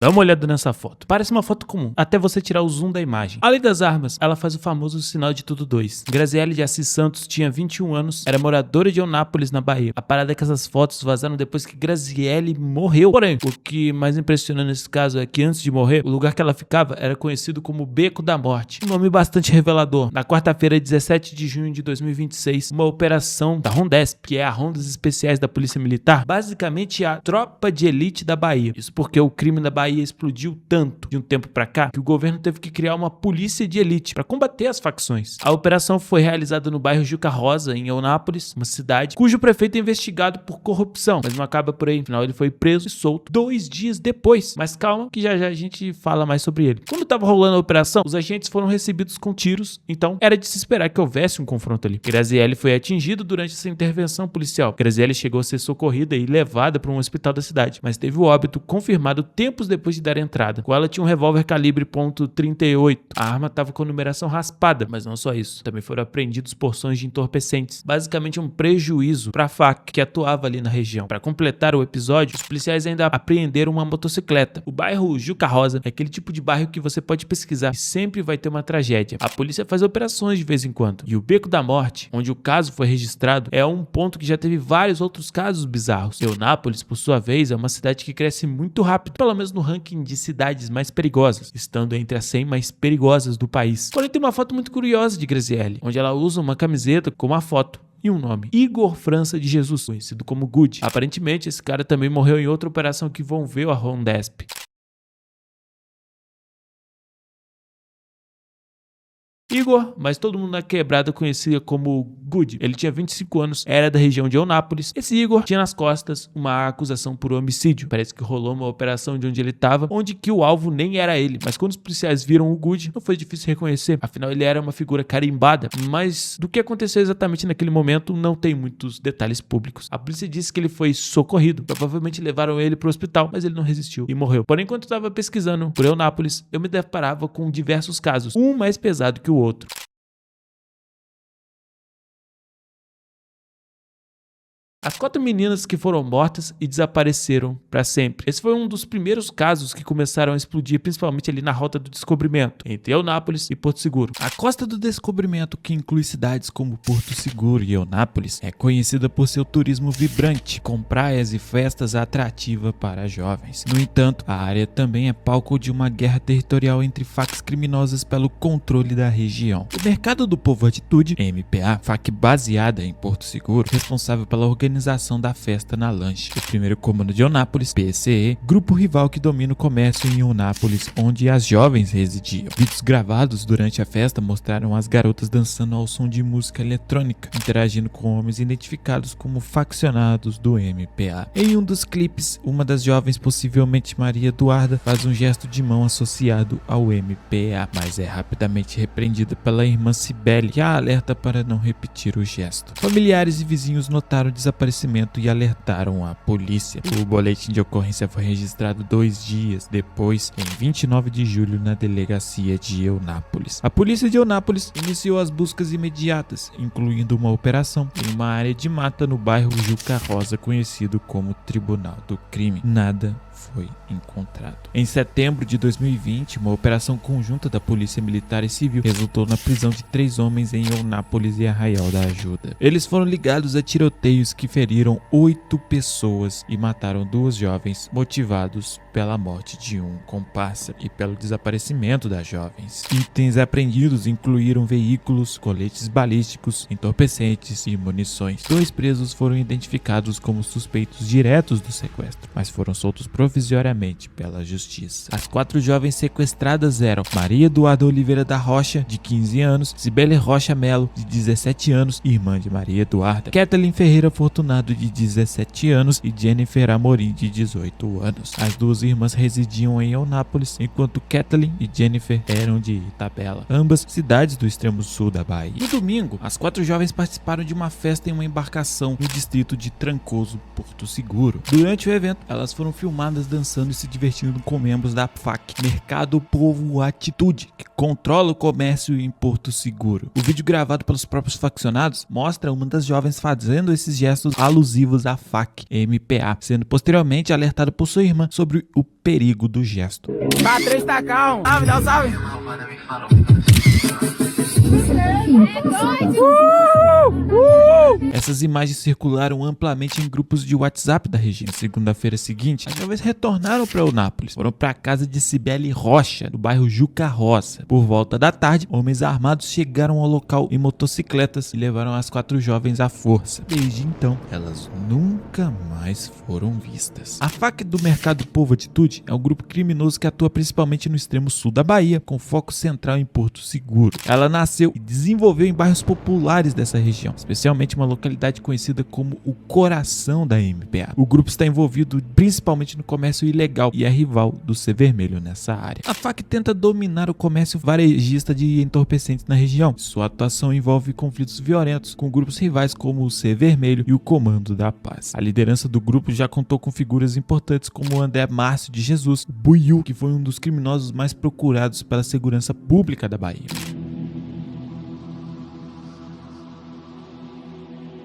Dá uma olhada nessa foto. Parece uma foto comum, até você tirar o zoom da imagem. Além das armas, ela faz o famoso sinal de tudo 2. Graziele de Assis Santos tinha 21 anos, era moradora de Eunápolis, na Bahia. A parada é que essas fotos vazaram depois que Graziele morreu. Porém, o que mais impressiona nesse caso é que antes de morrer, o lugar que ela ficava era conhecido como Beco da Morte. Um nome bastante revelador. Na quarta-feira, 17 de junho de 2026, uma operação da Rondesp, que é a Rondas Especiais da Polícia Militar, basicamente a tropa de elite da Bahia. Isso porque o crime na Bahia explodiu tanto de um tempo pra cá que o governo teve que criar uma polícia de elite para combater as facções. A operação foi realizada no bairro Juca Rosa, em Eunápolis, uma cidade cujo prefeito é investigado por corrupção, mas não acaba por aí. Afinal, ele foi preso e solto 2 dias depois. Mas calma, que já já a gente fala mais sobre ele. Quando estava rolando a operação, os agentes foram recebidos com tiros, então era de se esperar que houvesse um confronto ali. Graziele foi atingido durante essa intervenção policial. Graziele chegou a ser socorrida e levada para um hospital da cidade, mas teve o óbito confirmado tempos depois de dar entrada. Com ela tinha um revólver calibre .38. A arma estava com numeração raspada, mas não só isso. Também foram apreendidos porções de entorpecentes, basicamente um prejuízo para a FAC que atuava ali na região. Para completar o episódio, os policiais ainda apreenderam uma motocicleta. O bairro Juca Rosa é aquele tipo de bairro que você pode pesquisar e sempre vai ter uma tragédia. A polícia faz operações de vez em quando. E o Beco da Morte, onde o caso foi registrado, é um ponto que já teve vários outros casos bizarros. Eunápolis, por sua vez, é uma cidade que cresce muito rápido, pelo menos no ranking de cidades mais perigosas, estando entre as 100 mais perigosas do país. Porém, tem uma foto muito curiosa de Graziele, onde ela usa uma camiseta com uma foto e um nome: Igor França de Jesus, conhecido como Good. Aparentemente, esse cara também morreu em outra operação que envolveu a Rondesp. Igor, mas todo mundo na quebrada conhecia como Good. Ele tinha 25 anos, era da região de Eunápolis. Esse Igor tinha nas costas uma acusação por homicídio. Parece que rolou uma operação de onde ele estava, onde que o alvo nem era ele. Mas quando os policiais viram o Good, não foi difícil reconhecer. Afinal, ele era uma figura carimbada. Mas do que aconteceu exatamente naquele momento, não tem muitos detalhes públicos. A polícia disse que ele foi socorrido. Provavelmente levaram ele para o hospital, mas ele não resistiu e morreu. Porém, enquanto eu estava pesquisando por Eunápolis, eu me deparava com diversos casos, um mais pesado que o outro. As 4 meninas que foram mortas e desapareceram para sempre. Esse foi um dos primeiros casos que começaram a explodir, principalmente ali na Rota do Descobrimento, entre Eunápolis e Porto Seguro. A Costa do Descobrimento, que inclui cidades como Porto Seguro e Eunápolis, é conhecida por seu turismo vibrante, com praias e festas atrativas para jovens. No entanto, a área também é palco de uma guerra territorial entre facções criminosas pelo controle da região. O Mercado do Povo Atitude, MPA, FAC baseada em Porto Seguro, responsável pela organização da festa na lanche. O primeiro comando de Eunápolis, PCE, grupo rival que domina o comércio em Eunápolis, onde as jovens residiam. Vídeos gravados durante a festa mostraram as garotas dançando ao som de música eletrônica, interagindo com homens identificados como faccionados do MPA. Em um dos clipes, uma das jovens, possivelmente Maria Eduarda, faz um gesto de mão associado ao MPA, mas é rapidamente repreendida pela irmã Cibele, que a alerta para não repetir o gesto. Familiares e vizinhos notaram o desaparecimento e alertaram a polícia. O boletim de ocorrência foi registrado 2 dias depois, em 29 de julho, na delegacia de Eunápolis. A polícia de Eunápolis iniciou as buscas imediatas, incluindo uma operação em uma área de mata no bairro Juca Rosa, conhecido como Tribunal do Crime. Nada foi encontrado. Em setembro de 2020, uma operação conjunta da Polícia Militar e Civil resultou na prisão de 3 homens em Eunápolis e Arraial da Ajuda. Eles foram ligados a tiroteios que feriram 8 pessoas e mataram 2 jovens, motivados pela morte de um comparsa e pelo desaparecimento das jovens. Itens apreendidos incluíram veículos, coletes balísticos, entorpecentes e munições. 2 presos foram identificados como suspeitos diretos do sequestro, mas foram soltos provisoriamente pela justiça. As 4 jovens sequestradas eram Maria Eduarda Oliveira da Rocha, de 15 anos, Cibele Rocha Melo, de 17 anos, irmã de Maria Eduarda, Kathleen Ferreira Fortunado, de 17 anos, e Jennifer Amorim, de 18 anos. As 2 irmãs residiam em Eunápolis, enquanto Kathleen e Jennifer eram de Itabela, ambas cidades do extremo sul da Bahia. No domingo, as 4 jovens participaram de uma festa em uma embarcação no distrito de Trancoso, Porto Seguro. Durante o evento, elas foram filmadas bandas dançando e se divertindo com membros da FAQ. Mercado Povo Atitude, que controla o comércio em Porto Seguro. O vídeo gravado pelos próprios faccionados mostra uma das jovens fazendo esses gestos alusivos à FAQ MPA, sendo posteriormente alertada por sua irmã sobre o perigo do gesto. Patrícia tá calmo. Salve, dá um salve. Essas imagens circularam amplamente em grupos de WhatsApp da região. Na segunda-feira seguinte, as jovens retornaram para Eunápolis. Foram para a casa de Cibele Rocha, do bairro Juca Roça. Por volta da tarde, homens armados chegaram ao local em motocicletas e levaram as 4 jovens à força. Desde então, elas nunca mais foram vistas. A FAQ do Mercado Povo Atitude é um grupo criminoso que atua principalmente no extremo sul da Bahia, com foco central em Porto Seguro. Ela nasceu e desenvolveu em bairros populares dessa região, especialmente uma localidade conhecida como o coração da MPA. O grupo está envolvido principalmente no comércio ilegal e é rival do C Vermelho nessa área. A FAQ tenta dominar o comércio varejista de entorpecentes na região. Sua atuação envolve conflitos violentos com grupos rivais como o C Vermelho e o Comando da Paz. A liderança do grupo já contou com figuras importantes como o André Márcio de Jesus, o Buiú, que foi um dos criminosos mais procurados pela segurança pública da Bahia.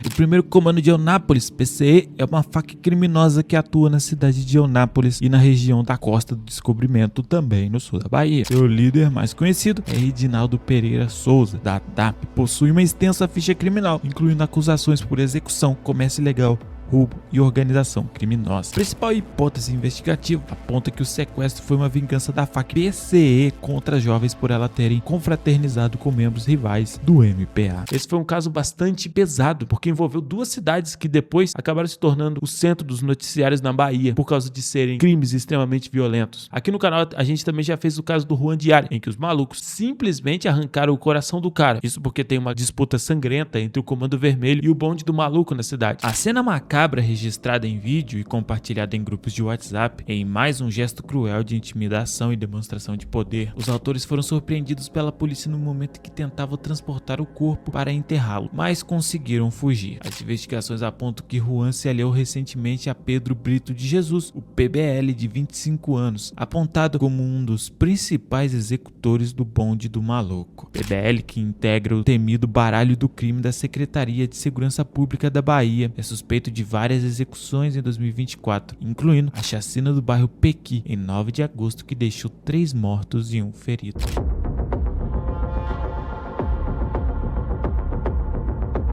O primeiro comando de Eunápolis, PCE, é uma FAQ criminosa que atua na cidade de Eunápolis e na região da Costa do Descobrimento, também no sul da Bahia. Seu líder mais conhecido é Edinaldo Pereira Souza, da TAP, e possui uma extensa ficha criminal, incluindo acusações por execução, comércio ilegal, roubo e organização criminosa. A principal hipótese investigativa aponta que o sequestro foi uma vingança da FAQ PCE contra jovens por ela terem confraternizado com membros rivais do MPA. Esse foi um caso bastante pesado, porque envolveu 2 cidades que depois acabaram se tornando o centro dos noticiários na Bahia, por causa de serem crimes extremamente violentos. Aqui no canal a gente também já fez o caso do Juan Diário, em que os malucos simplesmente arrancaram o coração do cara. Isso porque tem uma disputa sangrenta entre o Comando Vermelho e o bonde do maluco na cidade. A cena macabra registrada em vídeo e compartilhada em grupos de WhatsApp em mais um gesto cruel de intimidação e demonstração de poder. Os autores foram surpreendidos pela polícia no momento que tentavam transportar o corpo para enterrá-lo, mas conseguiram fugir. As investigações apontam que Juan se aliou recentemente a Pedro Brito de Jesus, o PBL de 25 anos, apontado como um dos principais executores do bonde do maluco. PBL, que integra o temido baralho do crime da Secretaria de Segurança Pública da Bahia, é suspeito de várias execuções em 2024, incluindo a chacina do bairro Pequi, em 9 de agosto, que deixou 3 mortos e 1 ferido.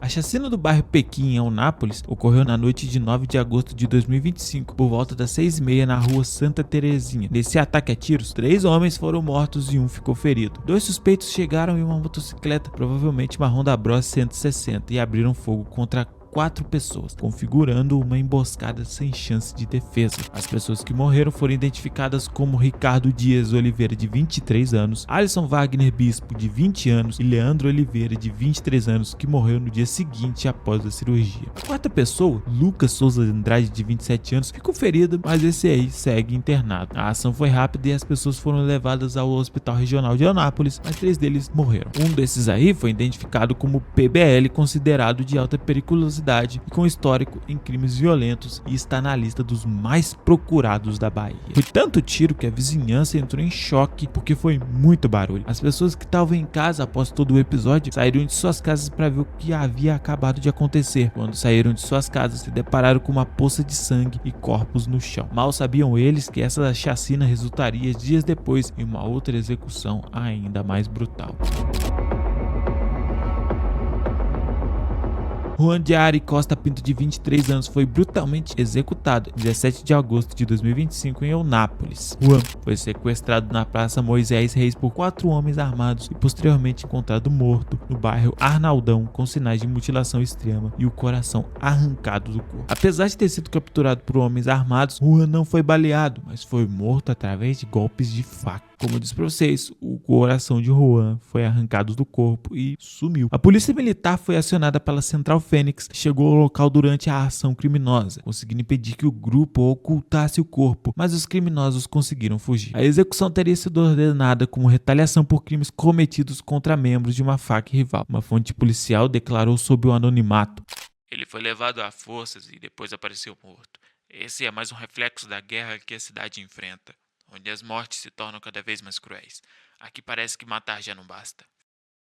A chacina do bairro Pequi, em Eunápolis, ocorreu na noite de 9 de agosto de 2025, por volta das 6h30 na rua Santa Terezinha. Nesse ataque a tiros, 3 homens foram mortos e 1 ficou ferido. 2 suspeitos chegaram em uma motocicleta, provavelmente uma Honda Bros 160, e abriram fogo contra 4 pessoas, configurando uma emboscada sem chance de defesa. As pessoas que morreram foram identificadas como Ricardo Dias Oliveira, de 23 anos, Alisson Wagner Bispo, de 20 anos, e Leandro Oliveira, de 23 anos, que morreu no dia seguinte após a cirurgia. A 4ª pessoa, Lucas Souza Andrade, de 27 anos, ficou ferido, mas esse aí segue internado. A ação foi rápida e as pessoas foram levadas ao Hospital Regional de Eunápolis, mas 3 deles morreram. Um desses aí foi identificado como PBL, considerado de alta periculosidade e com histórico em crimes violentos, e está na lista dos mais procurados da Bahia. Foi tanto tiro que a vizinhança entrou em choque porque foi muito barulho. As pessoas que estavam em casa após todo o episódio saíram de suas casas para ver o que havia acabado de acontecer. Quando saíram de suas casas, se depararam com uma poça de sangue e corpos no chão. Mal sabiam eles que essa chacina resultaria dias depois em uma outra execução ainda mais brutal. Juan Diário Costa Pinto, de 23 anos, foi brutalmente executado em 17 de agosto de 2025 em Eunápolis. Juan foi sequestrado na Praça Moisés Reis por 4 homens armados e posteriormente encontrado morto no bairro Arnaldão, com sinais de mutilação extrema e o coração arrancado do corpo. Apesar de ter sido capturado por homens armados, Juan não foi baleado, mas foi morto através de golpes de faca. Como eu disse pra vocês, o coração de Juan foi arrancado do corpo e sumiu. A polícia militar foi acionada pela Central Fênix, chegou ao local durante a ação criminosa, conseguindo impedir que o grupo ocultasse o corpo, mas os criminosos conseguiram fugir. A execução teria sido ordenada como retaliação por crimes cometidos contra membros de uma FAQ rival. Uma fonte policial declarou sob o anonimato: "Ele foi levado a forças e depois apareceu morto. Esse é mais um reflexo da guerra que a cidade enfrenta, onde as mortes se tornam cada vez mais cruéis. Aqui parece que matar já não basta.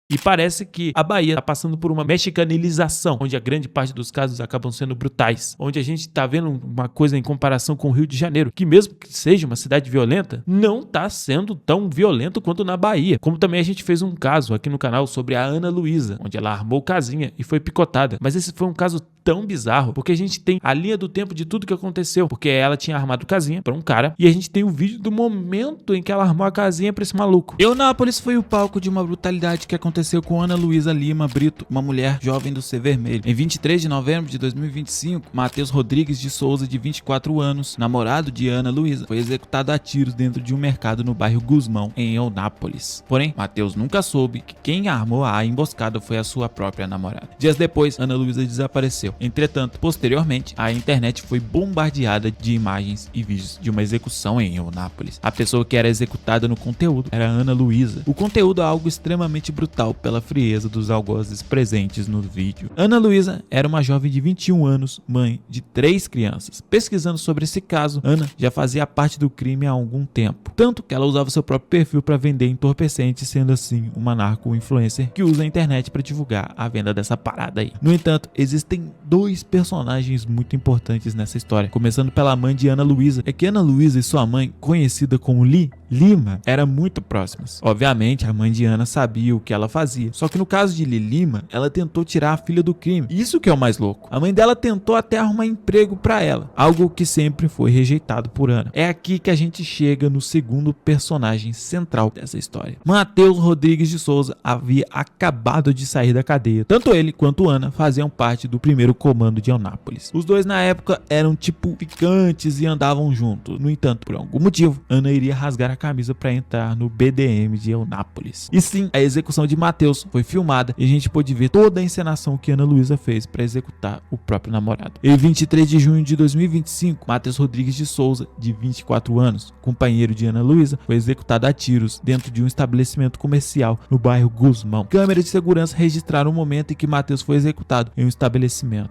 E parece que a Bahia está passando por uma mexicanilização, onde a grande parte dos casos acabam sendo brutais. Onde a gente está vendo uma coisa em comparação com o Rio de Janeiro, que mesmo que seja uma cidade violenta, não está sendo tão violento quanto na Bahia. Como também a gente fez um caso aqui no canal sobre a Ana Luísa, onde ela armou casinha e foi picotada. Mas esse foi um caso tão bizarro, porque a gente tem a linha do tempo de tudo que aconteceu, porque ela tinha armado casinha para um cara, e a gente tem o vídeo do momento em que ela armou a casinha para esse maluco. Eunápolis foi o palco de uma brutalidade que aconteceu com Ana Luísa Lima Brito, uma mulher jovem do C Vermelho. Em 23 de novembro de 2025, Matheus Rodrigues de Souza, de 24 anos, namorado de Ana Luísa, foi executado a tiros dentro de um mercado no bairro Gusmão, em Eunápolis. Porém, Matheus nunca soube que quem armou a emboscada foi a sua própria namorada. Dias depois, Ana Luísa desapareceu. Entretanto, posteriormente, a internet foi bombardeada de imagens e vídeos de uma execução em Eunápolis. A pessoa que era executada no conteúdo era Ana Luísa. O conteúdo é algo extremamente brutal pela frieza dos algozes presentes no vídeo. Ana Luísa era uma jovem de 21 anos, mãe de 3 crianças. Pesquisando sobre esse caso, Ana já fazia parte do crime há algum tempo, tanto que ela usava seu próprio perfil para vender entorpecentes, sendo assim uma narco-influencer que usa a internet para divulgar a venda dessa parada aí. No entanto, existem 2 personagens muito importantes nessa história, começando pela mãe de Ana Luísa. É que Ana Luísa e sua mãe, conhecida como Lima, eram muito próximas. Obviamente, a mãe de Ana sabia o que ela fazia, só que no caso de Lima, ela tentou tirar a filha do crime. Isso que é o mais louco. A mãe dela tentou até arrumar emprego para ela, algo que sempre foi rejeitado por Ana. É aqui que a gente chega no segundo personagem central dessa história. Matheus Rodrigues de Souza havia acabado de sair da cadeia. Tanto ele quanto Ana faziam parte do primeiro comando de Eunápolis. Os dois na época eram tipo picantes e andavam juntos. No entanto, por algum motivo, Ana iria rasgar a camisa para entrar no BDM de Eunápolis. E sim, a execução de Matheus foi filmada e a gente pôde ver toda a encenação que Ana Luísa fez para executar o próprio namorado. Em 23 de junho de 2025, Matheus Rodrigues de Souza, de 24 anos, companheiro de Ana Luísa, foi executado a tiros dentro de um estabelecimento comercial no bairro Gusmão. Câmeras de segurança registraram o momento em que Matheus foi executado em um estabelecimento.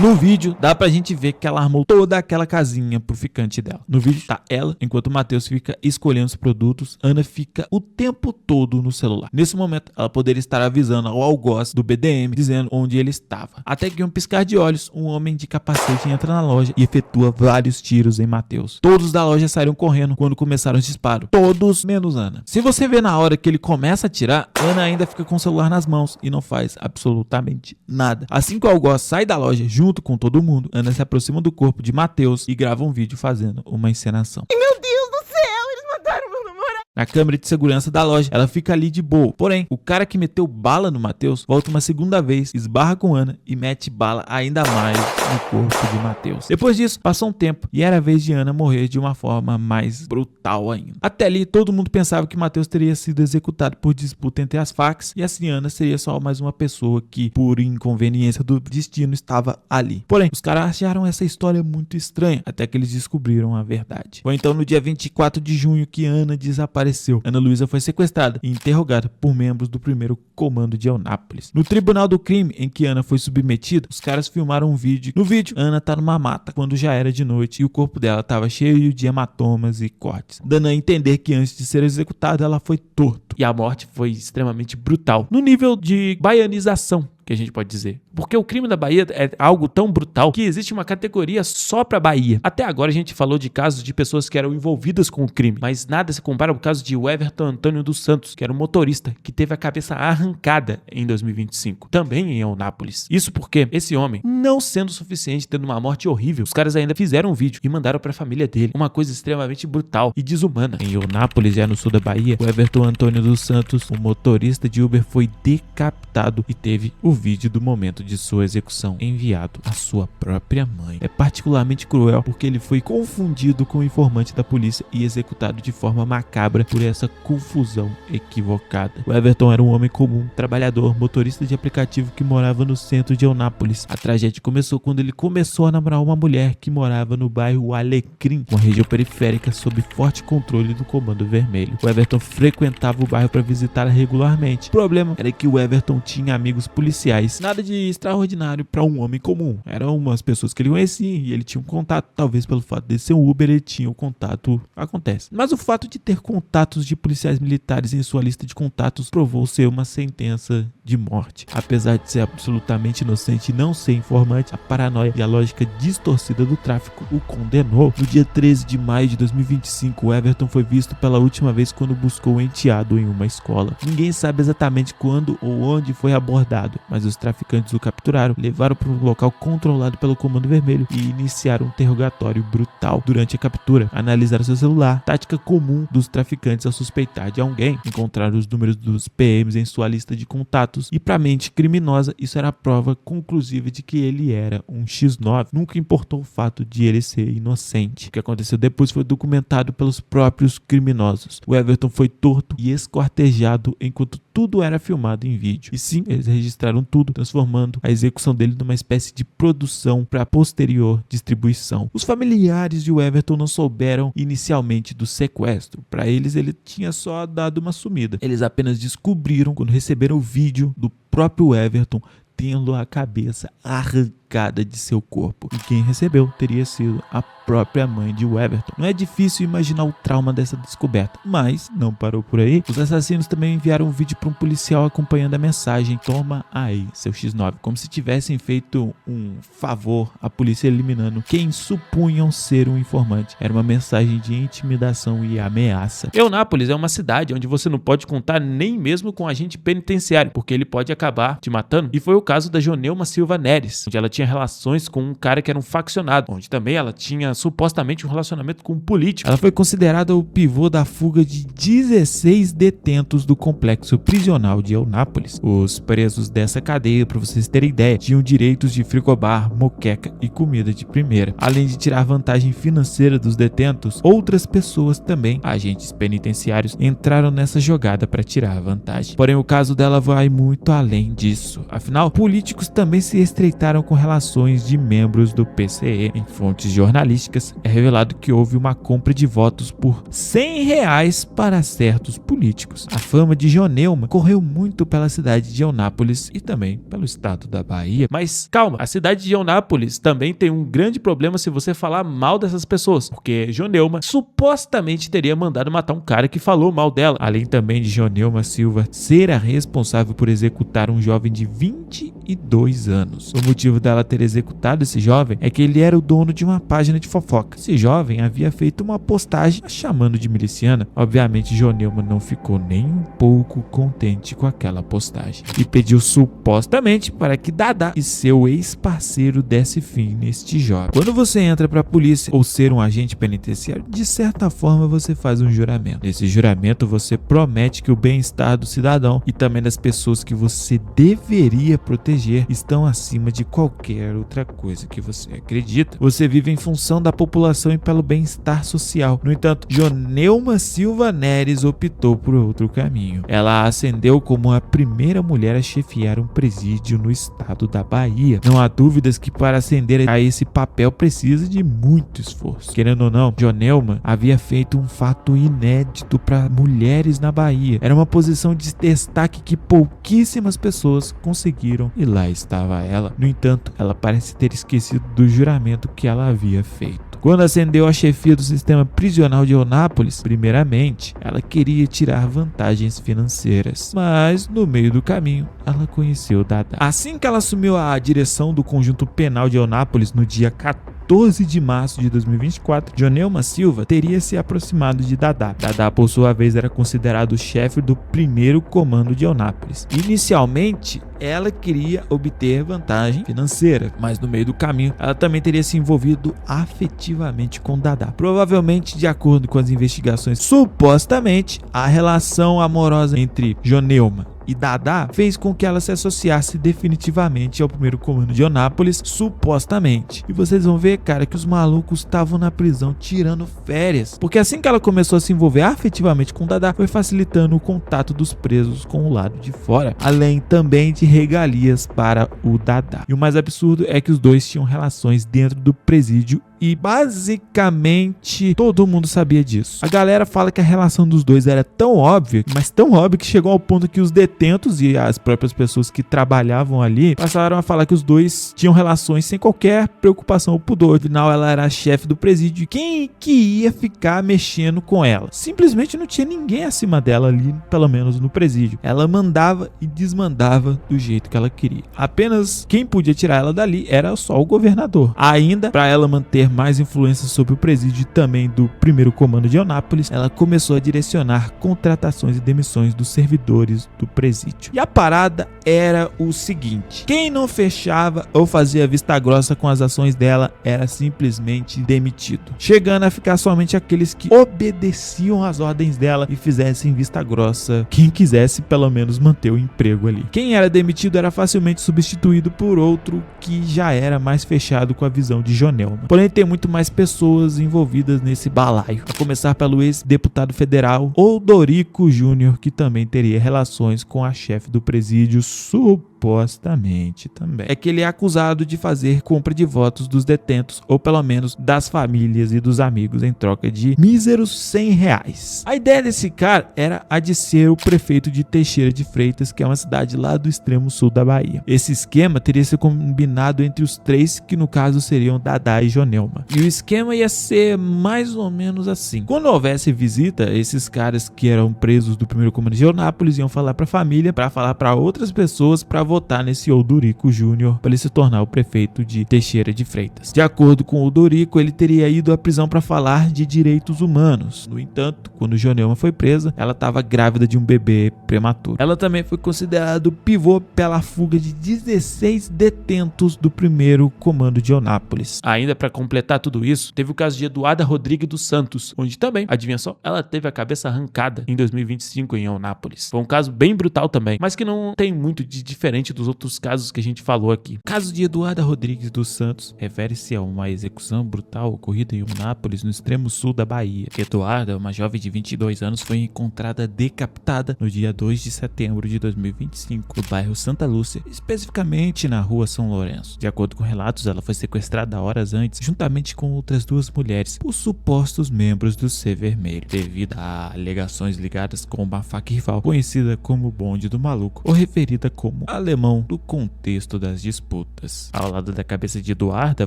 No vídeo, dá pra gente ver que ela armou toda aquela casinha pro ficante dela. No vídeo tá ela, enquanto o Matheus fica escolhendo os produtos, Ana fica o tempo todo no celular. Nesse momento, ela poderia estar avisando ao algoz do BDM, dizendo onde ele estava. Até que em um piscar de olhos, um homem de capacete entra na loja e efetua vários tiros em Matheus. Todos da loja saíram correndo quando começaram os disparos. Todos menos Ana. Se você vê na hora que ele começa a atirar, Ana ainda fica com o celular nas mãos e não faz absolutamente nada. Assim que o algoz sai da loja, junto com todo mundo, Ana se aproxima do corpo de Matheus e grava um vídeo fazendo uma encenação. Meu Deus do céu, eles mataram meu namorado. Na câmera de segurança da loja, ela fica ali de boa. Porém, o cara que meteu bala no Matheus volta uma segunda vez, esbarra com Ana e mete bala ainda mais no corpo de Matheus. Depois disso, passou um tempo e era a vez de Ana morrer de uma forma mais brutal ainda. Até ali, todo mundo pensava que Matheus teria sido executado por disputa entre as facas e assim Ana seria só mais uma pessoa que, por inconveniência do destino, estava ali. Porém, os caras acharam essa história muito estranha, até que eles descobriram a verdade. Foi então no dia 24 de junho que Ana desapareceu. Ana Luísa foi sequestrada e interrogada por membros do primeiro comando de Eunápolis. No tribunal do crime em que Ana foi submetida, os caras filmaram um vídeo. No vídeo, Ana tá numa mata quando já era de noite e o corpo dela estava cheio de hematomas e cortes, dando a entender que antes de ser executada ela foi torto. E a morte foi extremamente brutal, no nível de baianização, que a gente pode dizer. Porque o crime da Bahia é algo tão brutal que existe uma categoria só pra Bahia. Até agora a gente falou de casos de pessoas que eram envolvidas com o crime, mas nada se compara ao caso de Everton Antônio dos Santos, que era um motorista que teve a cabeça arrancada em 2025, também em Eunápolis. Isso porque esse homem, não sendo suficiente, tendo uma morte horrível, os caras ainda fizeram um vídeo e mandaram pra família dele, uma coisa extremamente brutal e desumana. Em Eunápolis, já no sul da Bahia, o Everton Antônio dos Santos, o motorista de Uber foi decapitado e teve o vídeo do momento de sua execução enviado à sua própria mãe. É particularmente cruel porque ele foi confundido com o informante da polícia e executado de forma macabra por essa confusão equivocada. O Everton era um homem comum, trabalhador, motorista de aplicativo que morava no centro de Eunápolis. A tragédia começou quando ele começou a namorar uma mulher que morava no bairro Alecrim, uma região periférica sob forte controle do Comando Vermelho. O Everton frequentava o bairro para visitá-la regularmente. O problema era que o Everton tinha amigos policiais, nada de extraordinário para um homem comum. Eram umas pessoas que ele conhecia e ele tinha um contato, talvez pelo fato de ser um Uber ele tinha um contato, acontece. Mas o fato de ter contatos de policiais militares em sua lista de contatos provou ser uma sentença de morte. Apesar de ser absolutamente inocente e não ser informante, a paranoia e a lógica distorcida do tráfico o condenou. No dia 13 de maio de 2025, o Everton foi visto pela última vez quando buscou um enteado em uma escola. Ninguém sabe exatamente quando ou onde foi abordado, mas os traficantes o capturaram, levaram para um local controlado pelo Comando Vermelho e iniciaram um interrogatório brutal. Durante a captura, analisaram seu celular, tática comum dos traficantes ao suspeitar de alguém, encontraram os números dos PMs em sua lista de contatos e para a mente criminosa isso era a prova conclusiva de que ele era um X9. Nunca importou o fato de ele ser inocente. O que aconteceu depois foi documentado pelos próprios criminosos. O Everton foi torto e esquartejado enquanto tudo era filmado em vídeo. E sim, eles registraram tudo, transformando a execução dele numa espécie de produção para posterior distribuição. Os familiares de Everton não souberam inicialmente do sequestro. Para eles, ele tinha só dado uma sumida. Eles apenas descobriram quando receberam o vídeo do próprio Everton tendo a cabeça arrancada de seu corpo. E quem recebeu teria sido a própria mãe de Everton. Não é difícil imaginar o trauma dessa descoberta, mas não parou por aí. Os assassinos também enviaram um vídeo para um policial acompanhando a mensagem: "Toma aí, seu X9", como se tivessem feito um favor à polícia eliminando quem supunham ser um informante. Era uma mensagem de intimidação e ameaça. Eunápolis é uma cidade onde você não pode contar nem mesmo com um agente penitenciário, porque ele pode acabar te matando. E foi o caso da Joneuma Silva Neres, onde ela tinha relações com um cara que era um faccionado, onde também ela tinha supostamente um relacionamento com um político. Ela foi considerada o pivô da fuga de 16 detentos do complexo prisional de Eunápolis. Os presos dessa cadeia, para vocês terem ideia, tinham direitos de frigobar, moqueca e comida de primeira. Além de tirar vantagem financeira dos detentos, outras pessoas também, agentes penitenciários, entraram nessa jogada para tirar vantagem. Porém, o caso dela vai muito além disso. Afinal, políticos também se estreitaram com relações de membros do PCE. Em fontes jornalísticas, é revelado que houve uma compra de votos por R$100 para certos políticos. A fama de Joneuma correu muito pela cidade de Eunápolis e também pelo estado da Bahia. Mas calma, a cidade de Eunápolis também tem um grande problema se você falar mal dessas pessoas, porque Joneuma supostamente teria mandado matar um cara que falou mal dela, além também de Joneuma Silva ser a responsável por executar um jovem de 22 anos. O motivo dela ter executado esse jovem é que ele era o dono de uma página de fofoca. Esse jovem havia feito uma postagem chamando de miliciana. Obviamente, Joneuma não ficou nem um pouco contente com aquela postagem e pediu supostamente para que Dada e seu ex-parceiro desse fim neste jovem. Quando você entra para a polícia ou ser um agente penitenciário, de certa forma você faz um juramento. Nesse juramento você promete que o bem-estar do cidadão e também das pessoas que você deveria proteger estão acima de qualquer outra coisa que você acredita. Você vive em função da população e pelo bem-estar social. No entanto, Joneuma Silva Neres optou por outro caminho. Ela ascendeu como a primeira mulher a chefiar um presídio no estado da Bahia. Não há dúvidas que para ascender a esse papel precisa de muito esforço. Querendo ou não, Joneuma havia feito um fato inédito para mulheres na Bahia. Era uma posição de destaque que pouquíssimas pessoas conseguiram e lá estava ela. No entanto, ela parece ter esquecido do juramento que ela havia feito. Quando ascendeu à chefia do sistema prisional de Eunápolis, primeiramente, ela queria tirar vantagens financeiras, mas no meio do caminho, ela conheceu Dada. Assim que ela assumiu a direção do conjunto penal de Eunápolis no dia 14 14 de março de 2024, Joneuma Silva teria se aproximado de Dadá. Dadá, por sua vez, era considerado o chefe do primeiro comando de Eunápolis. Inicialmente, ela queria obter vantagem financeira, mas no meio do caminho, ela também teria se envolvido afetivamente com Dadá. Provavelmente, de acordo com as investigações, supostamente, a relação amorosa entre Joneuma e Dadá fez com que ela se associasse definitivamente ao primeiro comando de Eunápolis, supostamente. E vocês vão ver, cara, que os malucos estavam na prisão tirando férias, porque assim que ela começou a se envolver afetivamente com Dadá, foi facilitando o contato dos presos com o lado de fora, além também de regalias para o Dadá. E o mais absurdo é que os dois tinham relações dentro do presídio e basicamente todo mundo sabia disso. A galera fala que a relação dos dois era tão óbvia, mas tão óbvia que chegou ao ponto que os detentos e as próprias pessoas que trabalhavam ali passaram a falar que os dois tinham relações sem qualquer preocupação ou pudor. Afinal, ela era a chefe do presídio e quem que ia ficar mexendo com ela? Simplesmente não tinha ninguém acima dela ali, pelo menos no presídio. Ela mandava e desmandava do jeito que ela queria. Apenas quem podia tirar ela dali era só o governador. Ainda, para ela manter mais influência sobre o presídio e também do primeiro comando de Eunápolis, ela começou a direcionar contratações e demissões dos servidores do presídio. E a parada era o seguinte: quem não fechava ou fazia vista grossa com as ações dela era simplesmente demitido, chegando a ficar somente aqueles que obedeciam às ordens dela e fizessem vista grossa quem quisesse pelo menos manter o emprego ali. Quem era demitido era facilmente substituído por outro que já era mais fechado com a visão de Joneuma. Porém, tem muito mais pessoas envolvidas nesse balaio, a começar pelo ex-deputado federal Odorico Júnior, que também teria relações com a chefe do presídio, supostamente também. É que ele é acusado de fazer compra de votos dos detentos, ou pelo menos das famílias e dos amigos, em troca de míseros R$100. A ideia desse cara era a de ser o prefeito de Teixeira de Freitas, que é uma cidade lá do extremo sul da Bahia. Esse esquema teria sido combinado entre os três, que no caso seriam Dadá e Joneuma. E o esquema ia ser mais ou menos assim: quando houvesse visita, esses caras que eram presos do primeiro comando de Eunápolis iam falar pra família, pra falar pra outras pessoas, pra votar nesse Odorico Júnior para ele se tornar o prefeito de Teixeira de Freitas. De acordo com o Odorico, ele teria ido à prisão para falar de direitos humanos. No entanto, quando Joneuma foi presa, ela estava grávida de um bebê prematuro. Ela também foi considerada o pivô pela fuga de 16 detentos do primeiro comando de Eunápolis. Ainda para completar tudo isso, teve o caso de Eduarda Rodrigues dos Santos, onde também, adivinha só, ela teve a cabeça arrancada em 2025 em Eunápolis. Foi um caso bem brutal também, mas que não tem muito de diferente dos outros casos que a gente falou aqui. O caso de Eduarda Rodrigues dos Santos refere-se a uma execução brutal ocorrida em Eunápolis, no extremo sul da Bahia. Eduarda, uma jovem de 22 anos, foi encontrada decapitada no dia 2 de setembro de 2025, no bairro Santa Lúcia, especificamente na rua São Lourenço. De acordo com relatos, ela foi sequestrada horas antes, juntamente com outras duas mulheres, por supostos membros do C Vermelho, devido a alegações ligadas com uma faca rival, conhecida como Bonde do Maluco, ou referida como alemão do contexto das disputas. Ao lado da cabeça de Eduarda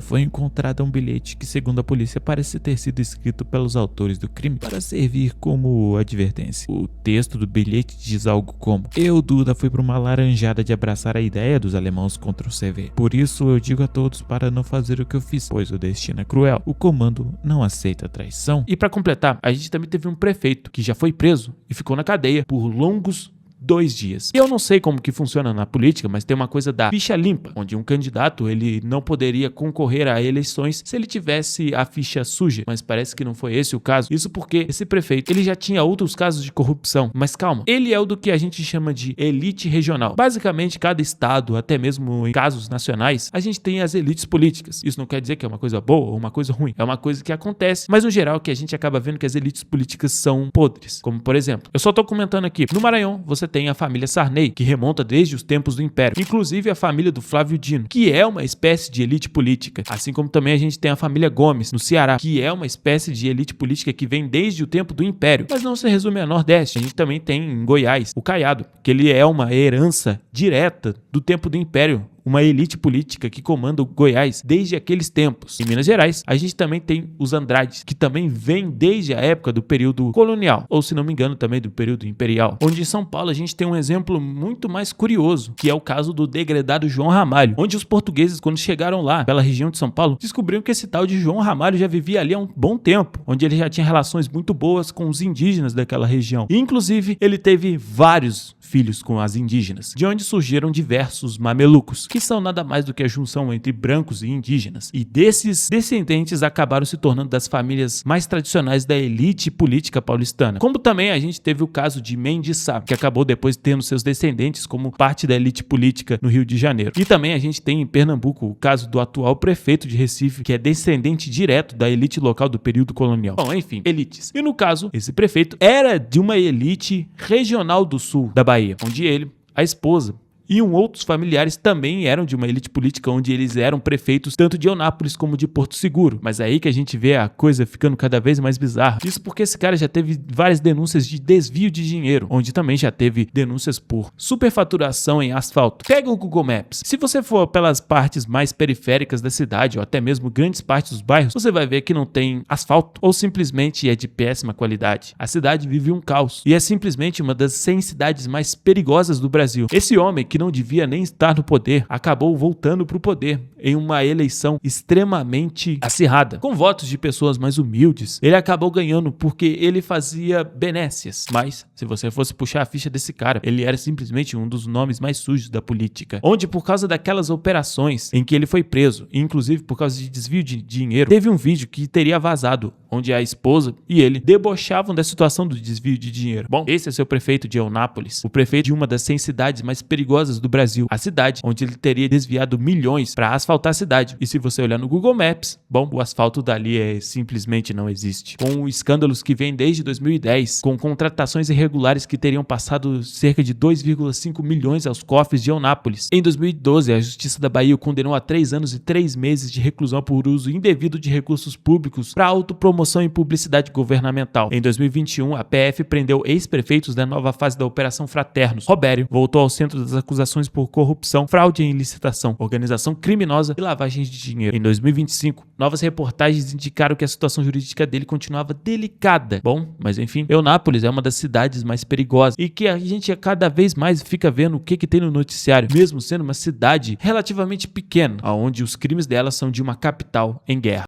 foi encontrado um bilhete que, segundo a polícia, parece ter sido escrito pelos autores do crime para servir como advertência. O texto do bilhete diz algo como: eu, Duda, fui para uma laranjada de abraçar a ideia dos alemãos contra o CV. Por isso eu digo a todos para não fazer o que eu fiz, pois o destino é cruel. O comando não aceita traição. E para completar, a gente também teve um prefeito que já foi preso e ficou na cadeia por longos 2 dias. E eu não sei como que funciona na política, mas tem uma coisa da ficha limpa, onde um candidato ele não poderia concorrer a eleições se ele tivesse a ficha suja, mas parece que não foi esse o caso. Isso porque esse prefeito, ele já tinha outros casos de corrupção, mas calma, ele é o do que a gente chama de elite regional. Basicamente, cada estado, até mesmo em casos nacionais, a gente tem as elites políticas. Isso não quer dizer que é uma coisa boa ou uma coisa ruim, é uma coisa que acontece, mas no geral que a gente acaba vendo que as elites políticas são podres. Como por exemplo, eu só tô comentando aqui, no Maranhão você tem a família Sarney, que remonta desde os tempos do Império, inclusive a família do Flávio Dino, que é uma espécie de elite política, assim como também a gente tem a família Gomes, no Ceará, que é uma espécie de elite política que vem desde o tempo do Império, mas não se resume a Nordeste. A gente também tem em Goiás o Caiado, que ele é uma herança direta do tempo do Império, uma elite política que comanda o Goiás desde aqueles tempos. Em Minas Gerais, a gente também tem os Andrades, que também vem desde a época do período colonial, ou se não me engano também do período imperial. Onde em São Paulo a gente tem um exemplo muito mais curioso, que é o caso do degredado João Ramalho, onde os portugueses, quando chegaram lá, pela região de São Paulo, descobriram que esse tal de João Ramalho já vivia ali há um bom tempo, onde ele já tinha relações muito boas com os indígenas daquela região. E, inclusive, ele teve vários filhos com as indígenas, de onde surgiram diversos mamelucos, que são nada mais do que a junção entre brancos e indígenas. E desses descendentes acabaram se tornando das famílias mais tradicionais da elite política paulistana. Como também a gente teve o caso de Mendes Sá, que acabou depois tendo seus descendentes como parte da elite política no Rio de Janeiro. E também a gente tem em Pernambuco o caso do atual prefeito de Recife, que é descendente direto da elite local do período colonial. Bom, enfim, elites. E no caso, esse prefeito era de uma elite regional do sul da Bahia, onde ele, a esposa e outros familiares também eram de uma elite política, onde eles eram prefeitos tanto de Eunápolis como de Porto Seguro. Mas é aí que a gente vê a coisa ficando cada vez mais bizarra. Isso porque esse cara já teve várias denúncias de desvio de dinheiro, onde também já teve denúncias por superfaturação em asfalto. Pega o Google Maps. Se você for pelas partes mais periféricas da cidade, ou até mesmo grandes partes dos bairros, você vai ver que não tem asfalto, ou simplesmente é de péssima qualidade. A cidade vive um caos, e é simplesmente uma das 100 cidades mais perigosas do Brasil. Esse homem, que não devia nem estar no poder, acabou voltando para o poder em uma eleição extremamente acirrada, com votos de pessoas mais humildes. Ele acabou ganhando porque ele fazia benécias, mas se você fosse puxar a ficha desse cara, ele era simplesmente um dos nomes mais sujos da política, onde por causa daquelas operações em que ele foi preso, inclusive por causa de desvio de dinheiro, teve um vídeo que teria vazado, onde a esposa e ele debochavam da situação do desvio de dinheiro. Bom, esse é seu prefeito de Eunápolis, o prefeito de uma das 100 cidades mais perigosas do Brasil, a cidade onde ele teria desviado milhões para asfaltar a cidade. E se você olhar no Google Maps, bom, o asfalto dali simplesmente não existe. Com escândalos que vêm desde 2010, com contratações irregulares que teriam passado cerca de 2,5 milhões aos cofres de Eunápolis. Em 2012, a Justiça da Bahia o condenou a 3 anos e 3 meses de reclusão por uso indevido de recursos públicos para autopromoção e publicidade governamental. Em 2021, a PF prendeu ex-prefeitos da nova fase da Operação Fraternos. Robério voltou ao centro das acusações por corrupção, fraude em licitação, organização criminosa e lavagem de dinheiro. Em 2025, novas reportagens indicaram que a situação jurídica dele continuava delicada. Bom, mas enfim, Eunápolis é uma das cidades mais perigosas e que a gente cada vez mais fica vendo o que tem no noticiário, mesmo sendo uma cidade relativamente pequena, onde os crimes dela são de uma capital em guerra.